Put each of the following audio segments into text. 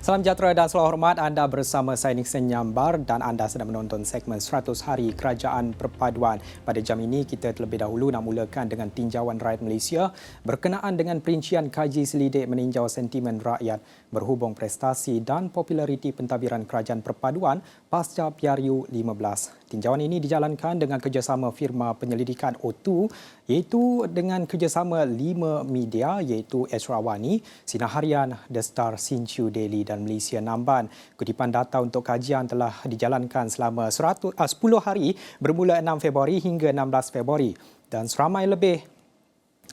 Salam sejahtera dan selamat hormat. Anda bersama saya Nixon Nyambar dan anda sedang menonton segmen 100 Hari Kerajaan Perpaduan. Pada jam ini kita terlebih dahulu nak mulakan dengan tinjauan rakyat Malaysia berkenaan dengan perincian kaji selidik meninjau sentimen rakyat berhubung prestasi dan populariti pentadbiran Kerajaan Perpaduan pasca PRU 15. Tinjauan ini dijalankan dengan kerjasama firma penyelidikan O2 iaitu dengan kerjasama 5 media iaitu Esrawani, Sinar Harian, The Star, Sinchu Daily dan Malaysia Namban. Kutipan data untuk kajian telah dijalankan selama 10 hari bermula 6 Februari hingga 16 Februari dan seramai lebih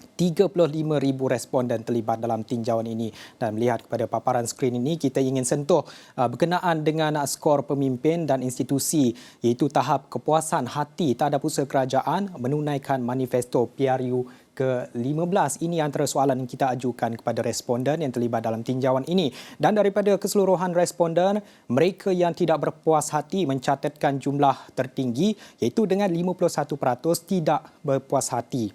35,000 responden terlibat dalam tinjauan ini. Dan melihat kepada paparan skrin ini, kita ingin sentuh berkenaan dengan skor pemimpin dan institusi iaitu tahap kepuasan hati terhadap usaha kerajaan menunaikan manifesto PRU ke-15. Ini antara soalan yang kita ajukan kepada responden yang terlibat dalam tinjauan ini. Dan daripada keseluruhan responden, mereka yang tidak berpuas hati mencatatkan jumlah tertinggi iaitu dengan 51% tidak berpuas hati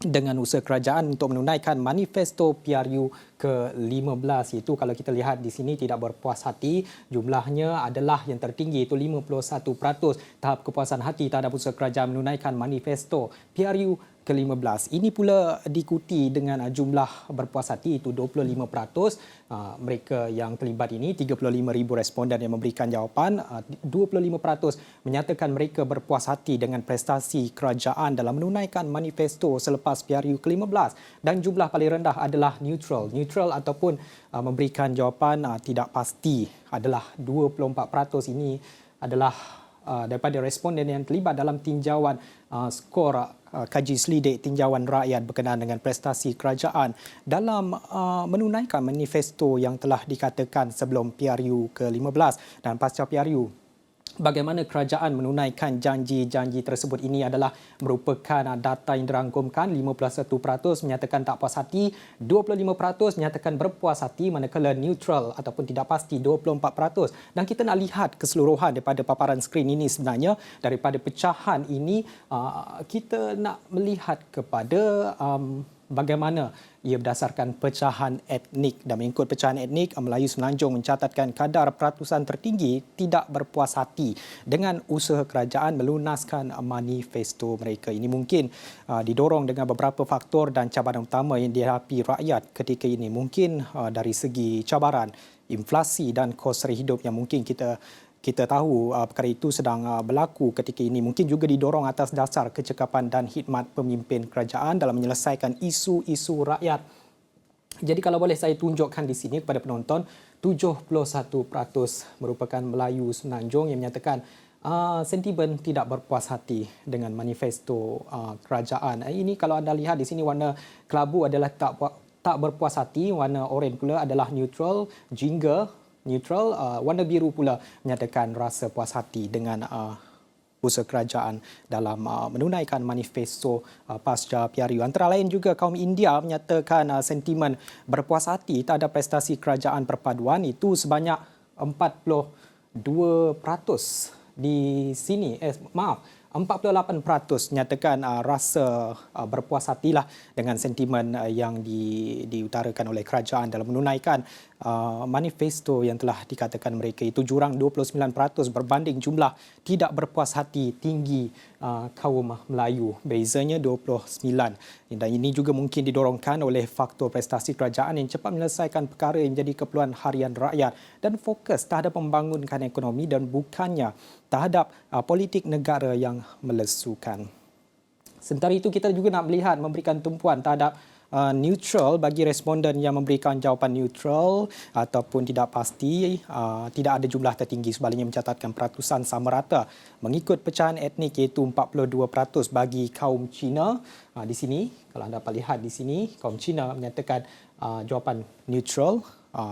dengan usaha kerajaan untuk menunaikan manifesto PRU ke-15. Itu kalau kita lihat di sini tidak berpuas hati, jumlahnya adalah yang tertinggi iaitu 51%. Tahap kepuasan hati terhadap usaha kerajaan menunaikan manifesto PRU ke-15. Ini pula diikuti dengan jumlah berpuas hati itu 25%. Mereka yang terlibat ini 35,000 responden yang memberikan jawapan, 25% menyatakan mereka berpuas hati dengan prestasi kerajaan dalam menunaikan manifesto selepas PRU ke-15 dan jumlah paling rendah adalah neutral ataupun memberikan jawapan tidak pasti adalah 24%. Ini adalah daripada responden yang terlibat dalam tinjauan skor kaji selidik tinjauan rakyat berkenaan dengan prestasi kerajaan dalam menunaikan manifesto yang telah dikatakan sebelum PRU ke-15 dan pasca PRU. Bagaimana kerajaan menunaikan janji-janji tersebut ini adalah merupakan data yang dirangkumkan. 51% menyatakan tak puas hati, 25% menyatakan berpuas hati, manakala neutral ataupun tidak pasti 24%. Dan kita nak lihat keseluruhan daripada paparan skrin ini sebenarnya daripada pecahan ini kita nak melihat kepada bagaimana ia berdasarkan pecahan etnik dan mengikut pecahan etnik, Melayu Semenanjung mencatatkan kadar peratusan tertinggi tidak berpuas hati dengan usaha kerajaan melunaskan manifesto mereka. Ini mungkin didorong dengan beberapa faktor dan cabaran utama yang dihadapi rakyat ketika ini. Mungkin dari segi cabaran, inflasi dan kos sara hidup yang mungkin kita tahu perkara itu sedang berlaku ketika ini. Mungkin juga didorong atas dasar kecekapan dan khidmat pemimpin kerajaan dalam menyelesaikan isu-isu rakyat. Jadi kalau boleh saya tunjukkan di sini kepada penonton, 71% merupakan Melayu Semenanjung yang menyatakan sentimen tidak berpuas hati dengan manifesto kerajaan. Ini kalau anda lihat di sini warna kelabu adalah tak berpuas hati, warna oranye pula adalah neutral, jingga neutral, warna biru pula menyatakan rasa puas hati dengan usaha kerajaan dalam menunaikan manifesto pasca PRU. Antara lain juga kaum India menyatakan sentimen berpuas hati terhadap prestasi kerajaan perpaduan itu sebanyak 42% di sini. 48% nyatakan rasa berpuas hatilah dengan sentimen yang diutarakan oleh kerajaan dalam menunaikan manifesto yang telah dikatakan mereka. Itu jurang 29% berbanding jumlah tidak berpuas hati tinggi kaum Melayu. Bezanya 29. Dan ini juga mungkin didorongkan oleh faktor prestasi kerajaan yang cepat menyelesaikan perkara yang jadi keperluan harian rakyat dan fokus terhadap membangunkan ekonomi dan bukannya terhadap politik negara yang melesukan. Sementara itu kita juga nak melihat memberikan tumpuan terhadap neutral bagi responden yang memberikan jawapan neutral ataupun tidak pasti, tidak ada jumlah tertinggi, sebaliknya mencatatkan peratusan sama rata. Mengikut pecahan etnik iaitu 42% bagi kaum Cina. Di sini kalau anda dapat lihat di sini kaum Cina menyatakan jawapan neutral.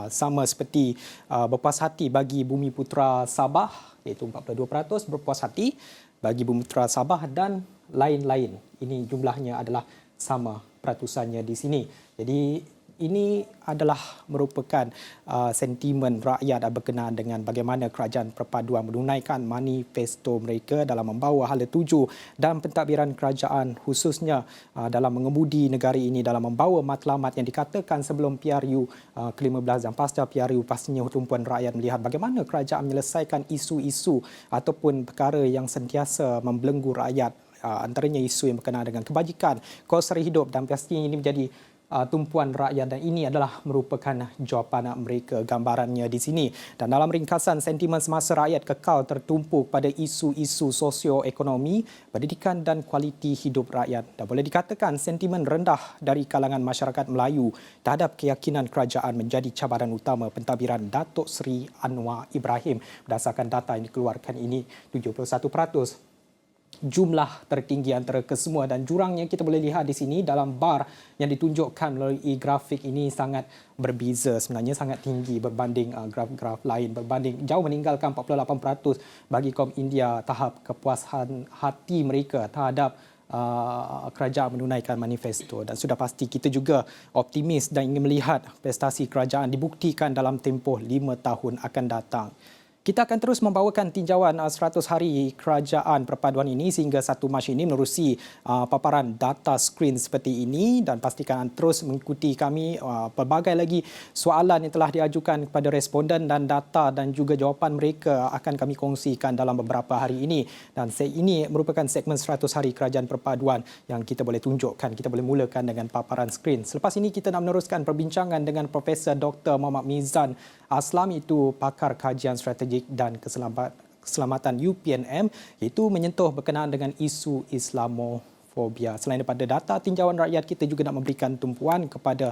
Sama seperti berpuas hati bagi Bumiputera Sabah iaitu 42% berpuas hati bagi Bumiputera Sabah dan lain-lain. Ini jumlahnya adalah sama peratusannya di sini. Jadi ini adalah merupakan sentimen rakyat berkenaan dengan bagaimana kerajaan perpaduan menunaikan manifesto mereka dalam membawa hala tuju dan pentadbiran kerajaan khususnya dalam mengemudi negara ini dalam membawa matlamat yang dikatakan sebelum PRU ke-15 dan pasca PRU. Pastinya tumpuan rakyat melihat bagaimana kerajaan menyelesaikan isu-isu ataupun perkara yang sentiasa membelenggu rakyat, antaranya isu yang berkenaan dengan kebajikan, kos sara hidup, dan pastinya ini menjadi tumpuan rakyat dan ini adalah merupakan jawapan mereka, gambarannya di sini. Dan dalam ringkasan, sentimen semasa rakyat kekal tertumpuk pada isu-isu sosioekonomi, pendidikan dan kualiti hidup rakyat. Dan boleh dikatakan sentimen rendah dari kalangan masyarakat Melayu terhadap keyakinan kerajaan menjadi cabaran utama pentadbiran Datuk Seri Anwar Ibrahim. Berdasarkan data yang dikeluarkan ini, 71% jumlah tertinggi antara kesemua, dan jurangnya kita boleh lihat di sini dalam bar yang ditunjukkan melalui grafik ini sangat berbeza, sebenarnya sangat tinggi berbanding graf-graf lain, berbanding jauh meninggalkan 48% bagi kaum India tahap kepuasan hati mereka terhadap kerajaan menunaikan manifesto. Dan sudah pasti kita juga optimis dan ingin melihat prestasi kerajaan dibuktikan dalam tempoh 5 tahun akan datang. Kita akan terus membawakan tinjauan 100 hari kerajaan perpaduan ini sehingga 1 Mac ini menerusi paparan data skrin seperti ini, dan pastikan terus mengikuti kami. Pelbagai lagi soalan yang telah diajukan kepada responden dan data dan juga jawapan mereka akan kami kongsikan dalam beberapa hari ini. Dan ini merupakan segmen 100 hari kerajaan perpaduan yang kita boleh tunjukkan. Kita boleh mulakan dengan paparan skrin. Selepas ini kita nak meneruskan perbincangan dengan Profesor Dr. Mohammad Mizan Aslam, itu pakar kajian strategik dan keselamatan UPNM, iaitu menyentuh berkenaan dengan isu Islamofobia. Selain daripada data tinjauan rakyat, kita juga nak memberikan tumpuan kepada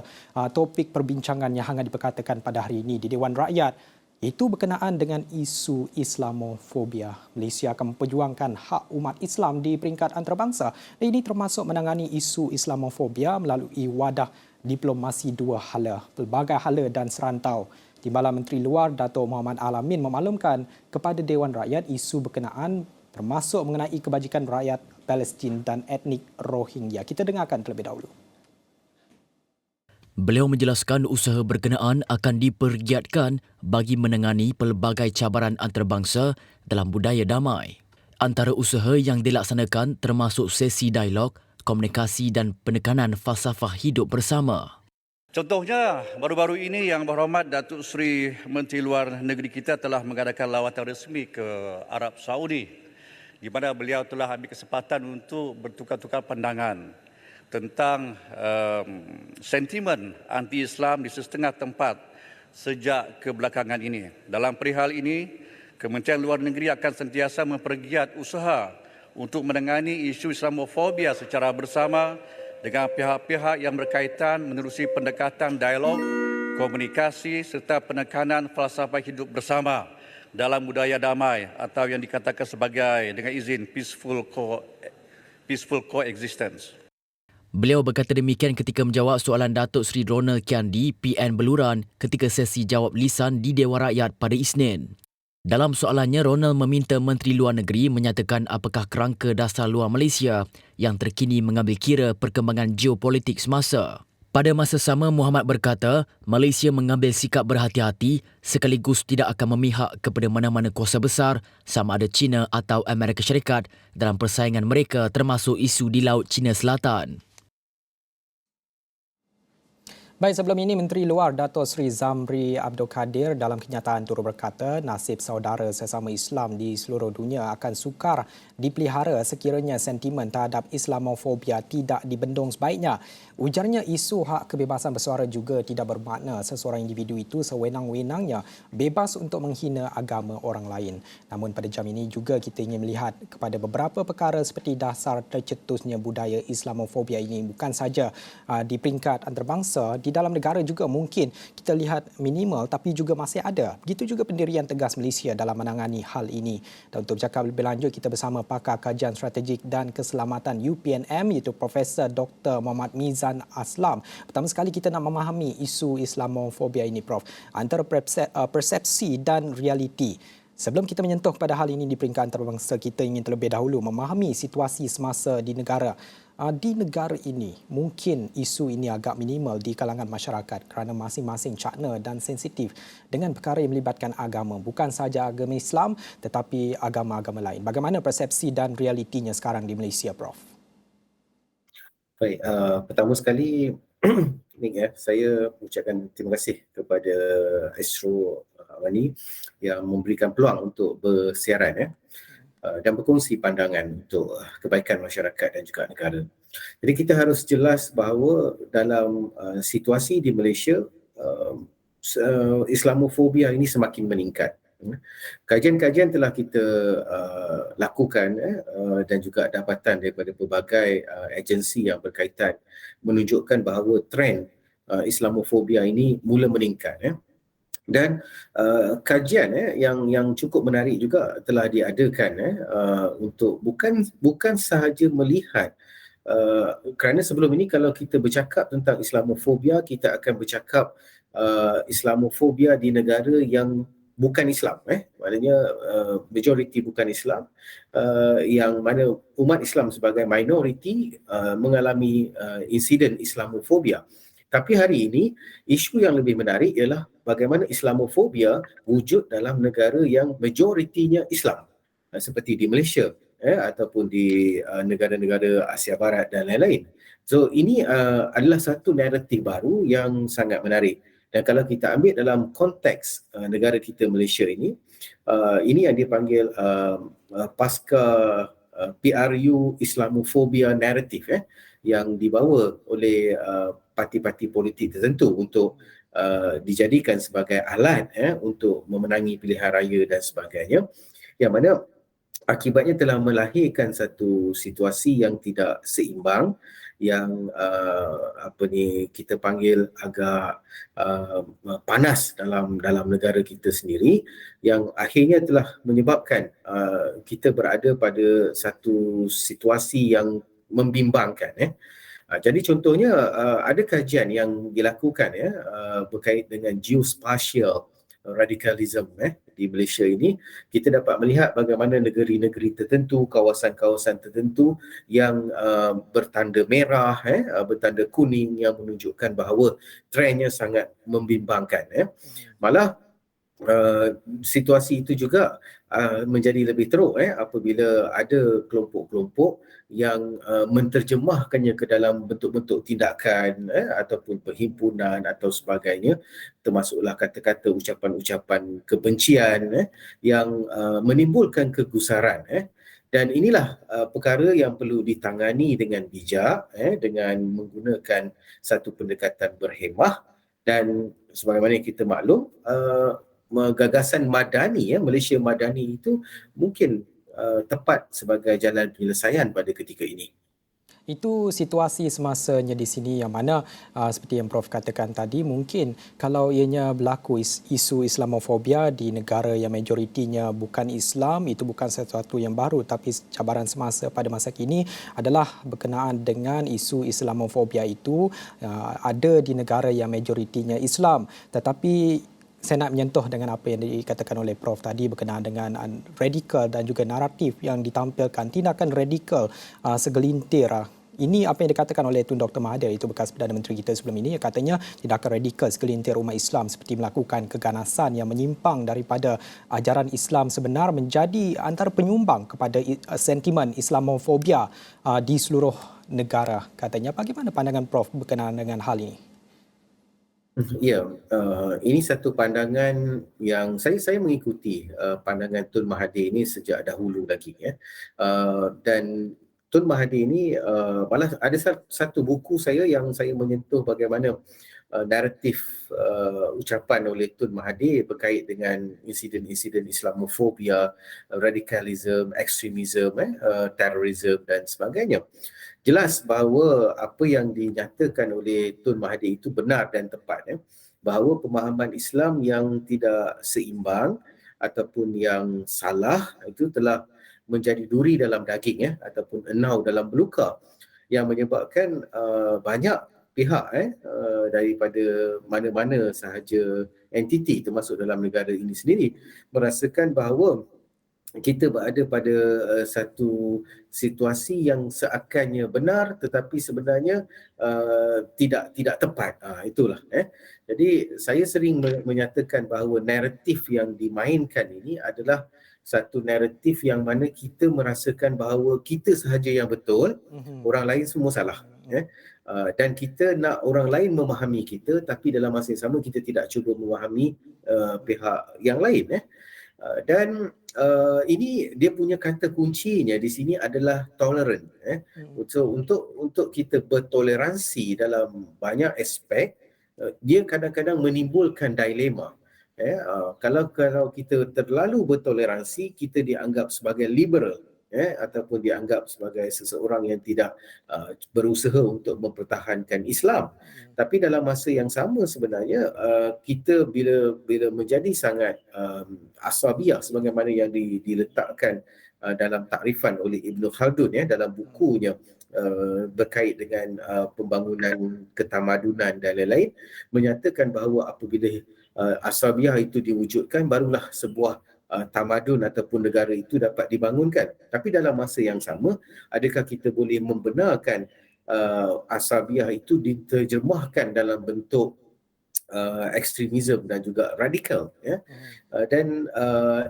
topik perbincangan yang hangat diperkatakan pada hari ini di Dewan Rakyat, iaitu berkenaan dengan isu Islamofobia. Malaysia akan memperjuangkan hak umat Islam di peringkat antarabangsa. Dan ini termasuk menangani isu Islamofobia melalui wadah diplomasi dua hala, pelbagai hala dan serantau. Timbalan Menteri Luar Datuk Muhammad Al-Amin memaklumkan kepada Dewan Rakyat isu berkenaan termasuk mengenai kebajikan rakyat Palestin dan etnik Rohingya. Kita dengarkan terlebih dahulu. Beliau menjelaskan usaha berkenaan akan dipergiatkan bagi menangani pelbagai cabaran antarabangsa dalam budaya damai. Antara usaha yang dilaksanakan termasuk sesi dialog, komunikasi dan penekanan falsafah hidup bersama. Contohnya, baru-baru ini Yang Berhormat Datuk Seri Menteri Luar Negeri kita telah mengadakan lawatan resmi ke Arab Saudi, di mana beliau telah ambil kesempatan untuk bertukar-tukar pandangan tentang sentimen anti-Islam di setengah tempat sejak kebelakangan ini. Dalam perihal ini, Kementerian Luar Negeri akan sentiasa mempergiat usaha untuk menangani isu Islamofobia secara bersama dengan pihak-pihak yang berkaitan menerusi pendekatan dialog, komunikasi serta penekanan falsafah hidup bersama dalam budaya damai atau yang dikatakan sebagai dengan izin peaceful coexistence. Beliau berkata demikian ketika menjawab soalan Datuk Seri Ronald Kiandi, PN Beluran, ketika sesi jawab lisan di Dewan Rakyat pada Isnin. Dalam soalannya, Ronald meminta Menteri Luar Negeri menyatakan apakah kerangka dasar luar Malaysia yang terkini mengambil kira perkembangan geopolitik semasa. Pada masa sama, Muhammad berkata Malaysia mengambil sikap berhati-hati sekaligus tidak akan memihak kepada mana-mana kuasa besar sama ada China atau Amerika Syarikat dalam persaingan mereka termasuk isu di Laut Cina Selatan. Baik, sebelum ini Menteri Luar Datuk Seri Zamri Abdul Kadir dalam kenyataan turut berkata nasib saudara sesama Islam di seluruh dunia akan sukar dipelihara sekiranya sentimen terhadap Islamofobia tidak dibendung sebaiknya. Ujarnya isu hak kebebasan bersuara juga tidak bermakna seseorang individu itu sewenang-wenangnya bebas untuk menghina agama orang lain. Namun pada jam ini juga kita ingin melihat kepada beberapa perkara seperti dasar tercetusnya budaya Islamofobia ini bukan saja di peringkat antarabangsa, di dalam negara juga mungkin kita lihat minimal tapi juga masih ada. Begitu juga pendirian tegas Malaysia dalam menangani hal ini. Dan untuk bercakap lebih lanjut, kita bersama pakar kajian strategik dan keselamatan UPNM iaitu Profesor Dr. Mohammad Mizan Aslam. Pertama sekali kita nak memahami isu Islamofobia ini, Prof. Antara persepsi dan realiti. Sebelum kita menyentuh pada hal ini di peringkat antarabangsa, kita ingin terlebih dahulu memahami situasi semasa di negara. Di negara ini, mungkin isu ini agak minimal di kalangan masyarakat kerana masing-masing cakna dan sensitif dengan perkara yang melibatkan agama. Bukan sahaja agama Islam tetapi agama-agama lain. Bagaimana persepsi dan realitinya sekarang di Malaysia, Prof? Baik, pertama sekali Nick, saya ucapkan terima kasih kepada Astro Wani yang memberikan peluang untuk bersiaran dan berkongsi pandangan untuk kebaikan masyarakat dan juga negara. Jadi kita harus jelas bahawa dalam situasi di Malaysia, Islamofobia ini semakin meningkat. Kajian-kajian telah kita lakukan dan juga dapatan daripada pelbagai agensi yang berkaitan menunjukkan bahawa trend Islamofobia ini mula meningkat. Dan kajian yang cukup menarik juga telah diadakan untuk bukan sahaja melihat kerana sebelum ini kalau kita bercakap tentang Islamofobia, kita akan bercakap Islamofobia di negara yang bukan Islam, maknanya majoriti bukan Islam, yang mana umat Islam sebagai minoriti mengalami insiden Islamofobia. Tapi hari ini isu yang lebih menarik ialah bagaimana Islamofobia wujud dalam negara yang majoritinya Islam, seperti di Malaysia ataupun di negara-negara Asia Barat dan lain-lain. So ini adalah satu naratif baru yang sangat menarik. Dan kalau kita ambil dalam konteks negara kita Malaysia ini yang dipanggil pasca PRU Islamofobia narrative yang dibawa oleh parti-parti politik tertentu untuk dijadikan sebagai alat untuk memenangi pilihan raya dan sebagainya, yang mana akibatnya telah melahirkan satu situasi yang tidak seimbang, yang kita panggil agak panas dalam negara kita sendiri, yang akhirnya telah menyebabkan kita berada pada satu situasi yang membimbangkan. Jadi contohnya ada kajian yang dilakukan berkait dengan geospatial radikalisme di Malaysia ini. Kita dapat melihat bagaimana negeri-negeri tertentu, kawasan-kawasan tertentu yang bertanda merah, bertanda kuning, yang menunjukkan bahawa trendnya sangat membimbangkan. Malah situasi itu juga menjadi lebih teruk apabila ada kelompok-kelompok yang menterjemahkannya ke dalam bentuk-bentuk tindakan ataupun perhimpunan atau sebagainya, termasuklah kata-kata ucapan-ucapan kebencian yang menimbulkan kegusaran. Dan inilah perkara yang perlu ditangani dengan bijak, dengan menggunakan satu pendekatan berhemah. Dan sebagaimana kita maklum, gagasan madani, Malaysia Madani itu mungkin tepat sebagai jalan penyelesaian pada ketika ini. Itu situasi semasanya di sini yang mana seperti yang Prof katakan tadi, mungkin kalau ianya berlaku isu Islamofobia di negara yang majoritinya bukan Islam, itu bukan sesuatu yang baru, tapi cabaran semasa pada masa kini adalah berkenaan dengan isu Islamofobia itu ada di negara yang majoritinya Islam. Tetapi saya nak menyentuh dengan apa yang dikatakan oleh Prof tadi berkenaan dengan radikal dan juga naratif yang ditampilkan, tindakan radikal segelintir. Ini apa yang dikatakan oleh Tun Dr. Mahathir, itu bekas Perdana Menteri kita sebelum ini. Katanya tindakan radikal segelintir umat Islam seperti melakukan keganasan yang menyimpang daripada ajaran Islam sebenar menjadi antara penyumbang kepada sentimen Islamofobia di seluruh negara. Katanya, bagaimana pandangan Prof berkenaan dengan hal ini? Ya, ini satu pandangan yang saya mengikuti pandangan Tun Mahathir ini sejak dahulu lagi. Dan Tun Mahathir ini malah ada satu buku saya yang saya menyentuh bagaimana naratif ucapan oleh Tun Mahathir berkait dengan insiden-insiden Islamofobia, radikalisme, ekstremisme, terorisme dan sebagainya. Jelas bahawa apa yang dinyatakan oleh Tun Mahathir itu benar dan tepat, bahawa pemahaman Islam yang tidak seimbang ataupun yang salah itu telah menjadi duri dalam daging ataupun enau dalam beluka, yang menyebabkan banyak pihak daripada mana-mana sahaja entiti termasuk dalam negara ini sendiri merasakan bahawa kita berada pada satu situasi yang seakannya benar tetapi sebenarnya tidak tepat. Itulah. Jadi saya sering menyatakan bahawa naratif yang dimainkan ini adalah satu naratif yang mana kita merasakan bahawa kita sahaja yang betul, orang lain semua salah. Dan kita nak orang lain memahami kita, tapi dalam masa yang sama kita tidak cuba memahami pihak yang lain. Dan ini dia punya kata kuncinya di sini adalah tolerant. Untuk kita bertoleransi dalam banyak aspek, dia kadang-kadang menimbulkan dilema. Kalau kita terlalu bertoleransi, kita dianggap sebagai liberal, ataupun dianggap sebagai seseorang yang tidak berusaha untuk mempertahankan Islam. Tapi dalam masa yang sama sebenarnya kita bila menjadi sangat asabiah sebagaimana yang diletakkan dalam takrifan oleh Ibn Khaldun dalam bukunya berkait dengan pembangunan ketamadunan dan lain-lain, menyatakan bahawa apabila asabiah itu diwujudkan, barulah sebuah tamadun ataupun negara itu dapat dibangunkan. Tapi dalam masa yang sama, adakah kita boleh membenarkan asabiah itu diterjemahkan dalam bentuk ekstremisme dan juga radikal? Dan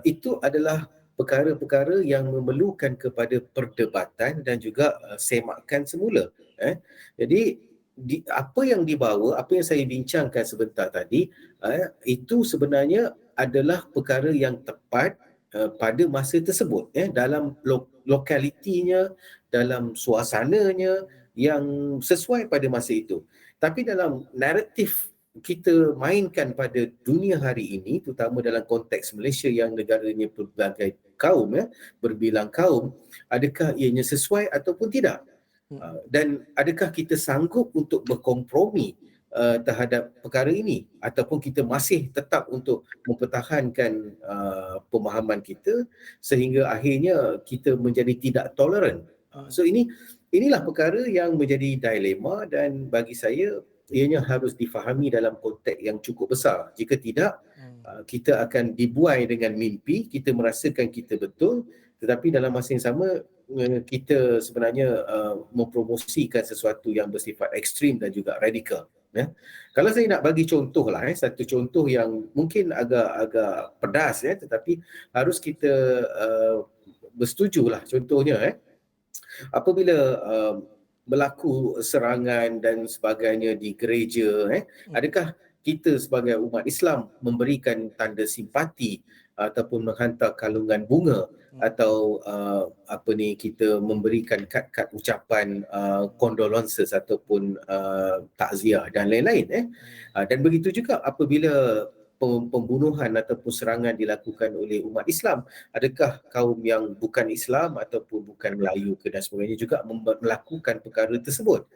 itu adalah perkara-perkara yang memerlukan kepada perdebatan dan juga semakan semula. Jadi apa yang dibawa, apa yang saya bincangkan sebentar tadi, itu sebenarnya adalah perkara yang tepat pada masa tersebut, dalam lokalitinya, dalam suasananya yang sesuai pada masa itu. Tapi dalam naratif kita mainkan pada dunia hari ini, terutama dalam konteks Malaysia yang negaranya berbagai kaum, berbilang kaum, adakah ianya sesuai ataupun tidak? Dan adakah kita sanggup untuk berkompromi terhadap perkara ini, ataupun kita masih tetap untuk mempertahankan pemahaman kita sehingga akhirnya kita menjadi tidak toleran. So inilah perkara yang menjadi dilema, dan bagi saya ianya harus difahami dalam konteks yang cukup besar. Jika tidak, kita akan dibuai dengan mimpi, kita merasakan kita betul, tetapi dalam masa yang sama kita sebenarnya mempromosikan sesuatu yang bersifat ekstrim dan juga radikal. Kalau saya nak bagi contoh lah, satu contoh yang mungkin agak pedas, tetapi harus kita bersetujulah. Contohnya, apabila berlaku serangan dan sebagainya di gereja, adakah kita sebagai umat Islam memberikan tanda simpati ataupun menghantar kalungan bunga, atau kita memberikan kad-kad ucapan condolences ataupun takziah dan lain-lain. Dan begitu juga apabila pembunuhan ataupun serangan dilakukan oleh umat Islam, adakah kaum yang bukan Islam ataupun bukan Melayu dan sebagainya juga melakukan perkara tersebut?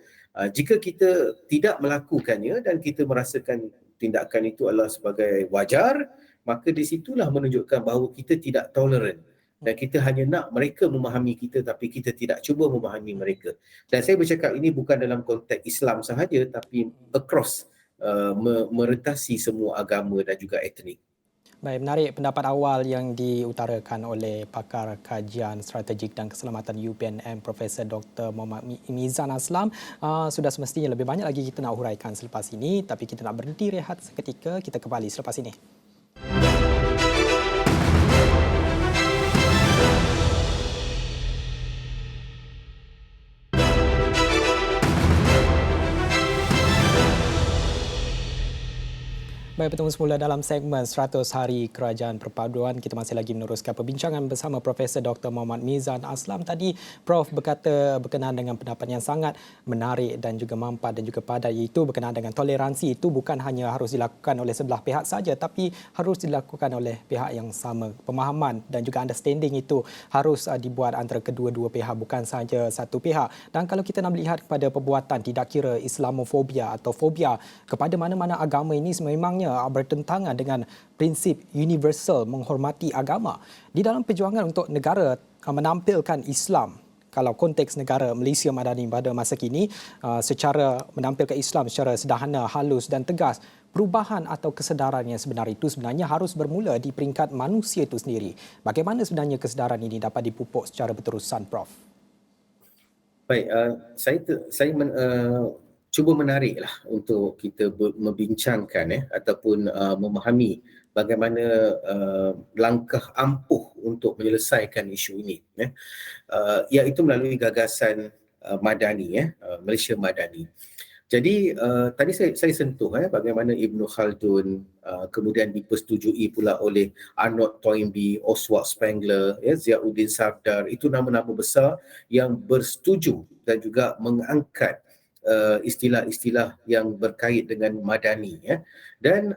Jika kita tidak melakukannya dan kita merasakan tindakan itu adalah sebagai wajar, maka di situlah menunjukkan bahawa kita tidak toleran dan kita hanya nak mereka memahami kita, tapi kita tidak cuba memahami mereka. Dan saya bercakap ini bukan dalam konteks Islam sahaja, tapi across, merentasi semua agama dan juga etnik. Baik, menarik pendapat awal yang diutarakan oleh pakar kajian strategik dan keselamatan UPNM Profesor Dr. Mohammad Mizan Aslam. Sudah semestinya lebih banyak lagi kita nak huraikan selepas ini, tapi kita nak berhenti rehat seketika. Kita kembali selepas ini. Baik, bertemu semula dalam segmen 100 Hari Kerajaan Perpaduan. Kita masih lagi meneruskan perbincangan bersama Profesor Dr. Mohammad Mizan Aslam. Tadi Prof berkata berkenaan dengan pendapat yang sangat menarik dan juga mampat dan juga padat, iaitu berkenaan dengan toleransi itu bukan hanya harus dilakukan oleh sebelah pihak saja, tapi harus dilakukan oleh pihak yang sama. Pemahaman dan juga understanding itu harus dibuat antara kedua-dua pihak, bukan sahaja satu pihak. Dan kalau kita nak melihat kepada perbuatan tidak kira Islamofobia atau fobia kepada mana-mana agama ini, sememangnya bertentangan dengan prinsip universal menghormati agama. Di dalam perjuangan untuk negara menampilkan Islam kalau konteks negara Malaysia Madani pada masa kini secara menampilkan Islam secara sederhana, halus dan tegas, perubahan atau kesedaran yang sebenar itu sebenarnya harus bermula di peringkat manusia itu sendiri. Bagaimana sebenarnya kesedaran ini dapat dipupuk secara berterusan, Prof? Baik, cuba menariklah untuk kita membincangkan ataupun memahami bagaimana langkah ampuh untuk menyelesaikan isu ini, iaitu melalui gagasan Madani, Malaysia Madani. Jadi tadi saya sentuh bagaimana Ibn Khaldun kemudian dipersetujui pula oleh Arnold Toynbee, Oswald Spengler, Ziauddin Sardar. Itu nama-nama besar yang bersetuju dan juga mengangkat istilah-istilah yang berkait dengan Madani. Dan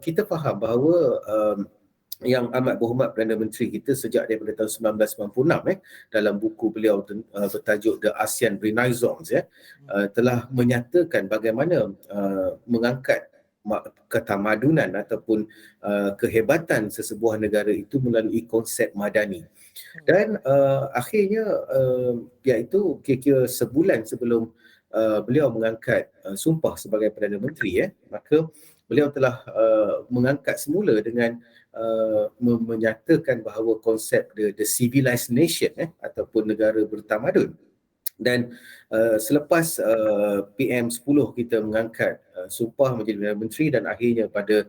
kita faham bahawa yang amat berhormat Perdana Menteri kita sejak daripada tahun 1996 dalam buku beliau bertajuk The ASEAN Renaissance telah menyatakan bagaimana mengangkat ketamadunan ataupun kehebatan sesebuah negara itu melalui konsep Madani. Dan akhirnya iaitu kira-kira sebulan sebelum beliau mengangkat sumpah sebagai Perdana Menteri, maka beliau telah mengangkat semula dengan menyatakan bahawa konsep the civilized nation ataupun negara bertamadun. Dan selepas PM10 kita mengangkat sumpah menjadi Perdana Menteri dan akhirnya pada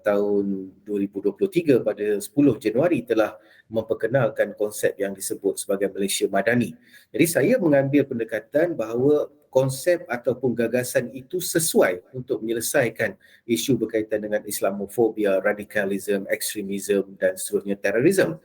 tahun 2023 pada 10 Januari telah memperkenalkan konsep yang disebut sebagai Malaysia Madani. Jadi saya mengambil pendekatan bahawa konsep ataupun gagasan itu sesuai untuk menyelesaikan isu berkaitan dengan Islamofobia, radikalisme, ekstremisme dan seterusnya terorisme.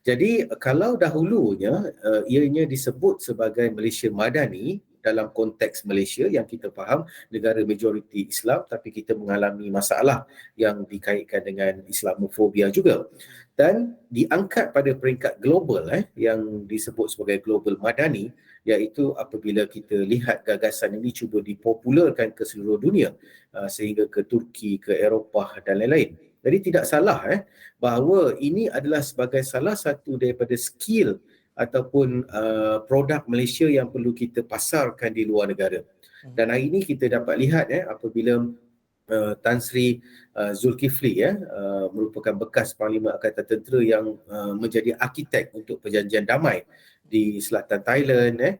Jadi kalau dahulunya ianya disebut sebagai Malaysia Madani dalam konteks Malaysia yang kita faham negara majoriti Islam tapi kita mengalami masalah yang dikaitkan dengan Islamofobia juga. Dan diangkat pada peringkat global yang disebut sebagai Global Madani, iaitu apabila kita lihat gagasan ini cuba dipopularkan ke seluruh dunia sehingga ke Turki, ke Eropah dan lain-lain. Jadi tidak salah bahawa ini adalah sebagai salah satu daripada skill ataupun produk Malaysia yang perlu kita pasarkan di luar negara. Dan hari ini kita dapat lihat apabila Tan Sri Zulkifli merupakan bekas Panglima Angkatan Tentera yang menjadi arkitek untuk perjanjian damai di selatan Thailand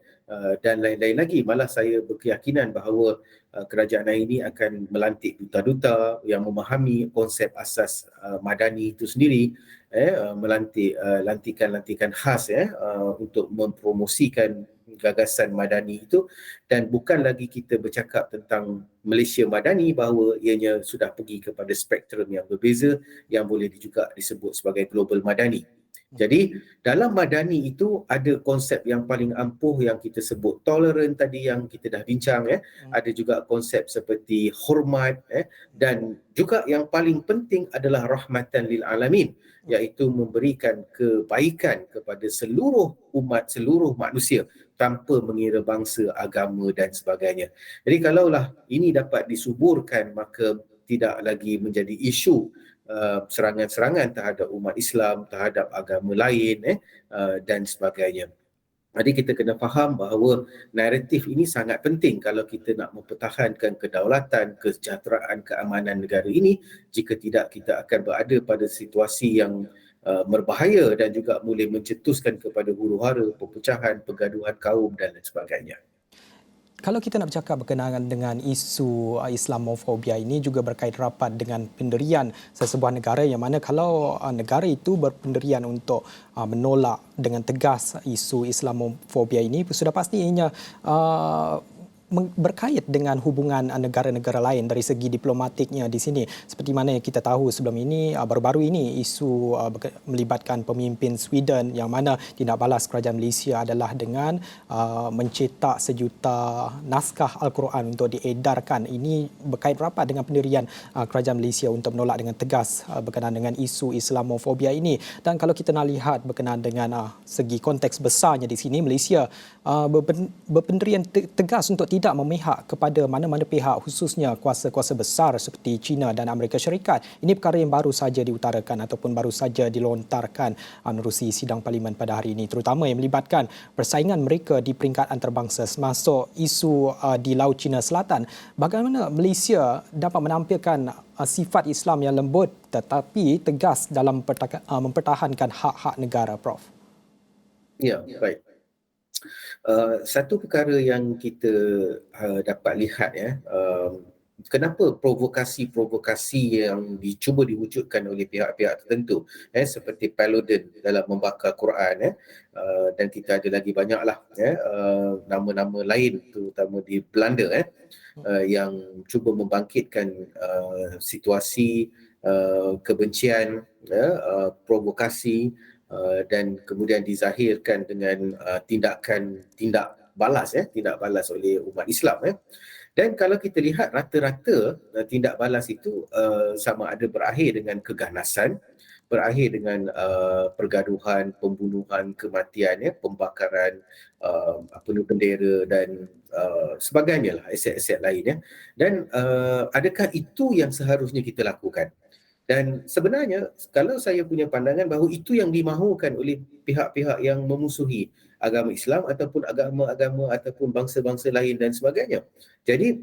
dan lain-lain lagi. Malah saya berkeyakinan bahawa kerajaan ini akan melantik duta-duta yang memahami konsep asas Madani itu sendiri, melantik lantikan-lantikan khas untuk mempromosikan gagasan Madani itu. Dan bukan lagi kita bercakap tentang Malaysia Madani bahawa ianya sudah pergi kepada spektrum yang berbeza yang boleh juga disebut sebagai Global Madani. Jadi dalam Madani itu ada konsep yang paling ampuh yang kita sebut toleran tadi yang kita dah bincang, ada juga konsep seperti hormat, dan juga yang paling penting adalah rahmatan lil alamin, iaitu memberikan kebaikan kepada seluruh umat, seluruh manusia tanpa mengira bangsa, agama dan sebagainya. Jadi kalaulah ini dapat disuburkan, maka tidak lagi menjadi isu serangan-serangan terhadap umat Islam, terhadap agama lain dan sebagainya. Jadi kita kena faham bahawa naratif ini sangat penting kalau kita nak mempertahankan kedaulatan, kesejahteraan, keamanan negara ini. Jika tidak, kita akan berada pada situasi yang berbahaya dan juga boleh mencetuskan kepada huru-hara, perpecahan, pergaduhan kaum dan lain sebagainya. Kalau kita nak bercakap berkenaan dengan isu Islamofobia ini juga berkait rapat dengan pendirian sesebuah negara, yang mana kalau negara itu berpendirian untuk menolak dengan tegas isu Islamofobia ini, sudah pastinya berkait dengan hubungan negara-negara lain dari segi diplomatiknya di sini. Seperti mana yang kita tahu sebelum ini, baru-baru ini isu melibatkan pemimpin Sweden yang mana tindak balas kerajaan Malaysia adalah dengan mencetak sejuta naskah Al-Quran untuk diedarkan. Ini berkait rapat dengan pendirian kerajaan Malaysia untuk menolak dengan tegas berkenaan dengan isu Islamofobia ini. Dan kalau kita nak lihat berkenaan dengan segi konteks besarnya di sini, Malaysia berpendirian tegas untuk tidak memihak kepada mana-mana pihak, khususnya kuasa-kuasa besar seperti China dan Amerika Syarikat. Ini perkara yang baru saja diutarakan ataupun baru saja dilontarkan menerusi sidang parlimen pada hari ini, terutama yang melibatkan persaingan mereka di peringkat antarabangsa termasuk isu di Laut Cina Selatan. Bagaimana Malaysia dapat menampilkan sifat Islam yang lembut tetapi tegas dalam mempertahankan hak-hak negara, Prof? Ya, baik. Satu perkara yang kita dapat lihat kenapa provokasi yang dicuba diwujudkan oleh pihak-pihak tertentu seperti Paludan dalam membakar Quran dan kita ada lagi banyaklah nama-nama lain terutama di Belanda yang cuba membangkitkan situasi kebencian, provokasi dan kemudian dizahirkan dengan tindak balas oleh umat Islam. Dan kalau kita lihat rata-rata tindak balas itu sama ada berakhir dengan keganasan, berakhir dengan pergaduhan, pembunuhan, kematian, pembakaran bendera dan sebagainya lah, aset-aset lain. Dan adakah itu yang seharusnya kita lakukan? Dan sebenarnya kalau saya punya pandangan bahawa itu yang dimahukan oleh pihak-pihak yang memusuhi agama Islam ataupun agama-agama ataupun bangsa-bangsa lain dan sebagainya. Jadi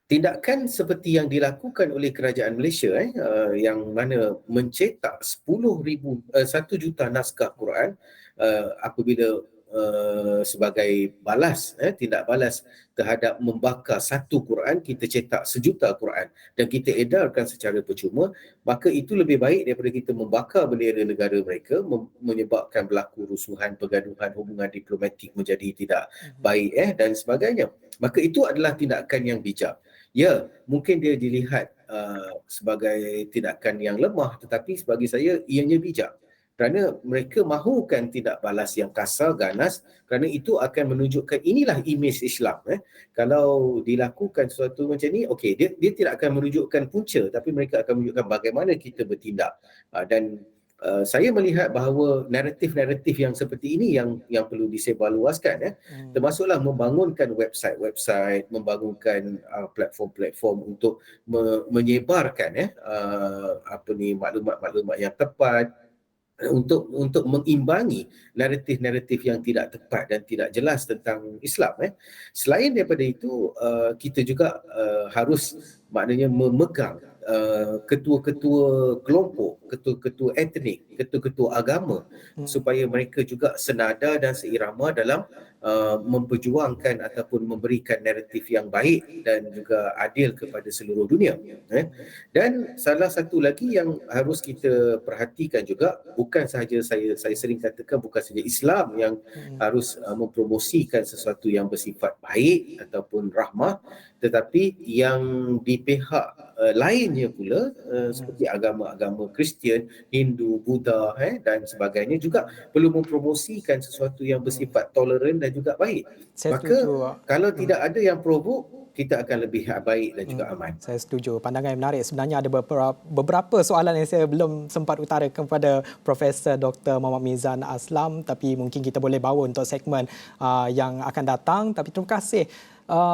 tindakan seperti yang dilakukan oleh kerajaan Malaysia yang mana mencetak 1 juta naskah Quran apabila sebagai balas, tindak balas terhadap membakar satu Quran, kita cetak 1 juta Quran dan kita edarkan secara percuma, maka itu lebih baik daripada kita membakar bendera negara mereka, menyebabkan berlaku rusuhan, pergaduhan, hubungan diplomatik menjadi tidak baik dan sebagainya. Maka itu adalah tindakan yang bijak. Ya, mungkin dia dilihat sebagai tindakan yang lemah, tetapi bagi saya ianya bijak. Kerana mereka mahukan tidak balas yang kasar, ganas, kerana itu akan menunjukkan inilah imej Islam. Kalau dilakukan sesuatu macam ni, okey, dia tidak akan menunjukkan punca, tapi mereka akan menunjukkan bagaimana kita bertindak. Dan saya melihat bahawa naratif-naratif yang seperti ini yang perlu disebarluaskan, termasuklah membangunkan website-website, membangunkan platform-platform untuk menyebarkan maklumat-maklumat yang tepat, untuk mengimbangi naratif-naratif yang tidak tepat dan tidak jelas tentang Islam. Selain daripada itu, kita juga harus maknanya memegang ketua-ketua kelompok, ketua-ketua etnik, ketua-ketua agama supaya mereka juga senada dan seirama dalam memperjuangkan ataupun memberikan naratif yang baik dan juga adil kepada seluruh dunia. Dan salah satu lagi yang harus kita perhatikan juga, bukan sahaja saya sering katakan bukan sahaja Islam yang harus mempromosikan sesuatu yang bersifat baik ataupun rahmah, tetapi yang di pihak lainnya pula seperti agama-agama Kristian, Hindu, Buddha dan sebagainya juga perlu mempromosikan sesuatu yang bersifat toleran dan juga baik. Maka kalau tidak ada yang provok, kita akan lebih baik dan juga aman. Saya setuju. Pandangan yang menarik. Sebenarnya ada beberapa soalan yang saya belum sempat utarakan kepada Profesor Dr. Muhammad Mizan Aslam, tapi mungkin kita boleh bawa untuk segmen yang akan datang. Tapi terima kasih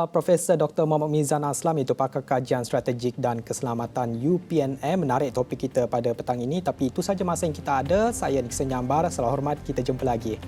Profesor Dr. Muhammad Mizan Aslam, itu pakar kajian strategik dan keselamatan UPNM. Menarik topik kita pada petang ini, tapi itu saja masa yang kita ada. Saya Nixon Nyambar. Salam hormat, kita jumpa lagi.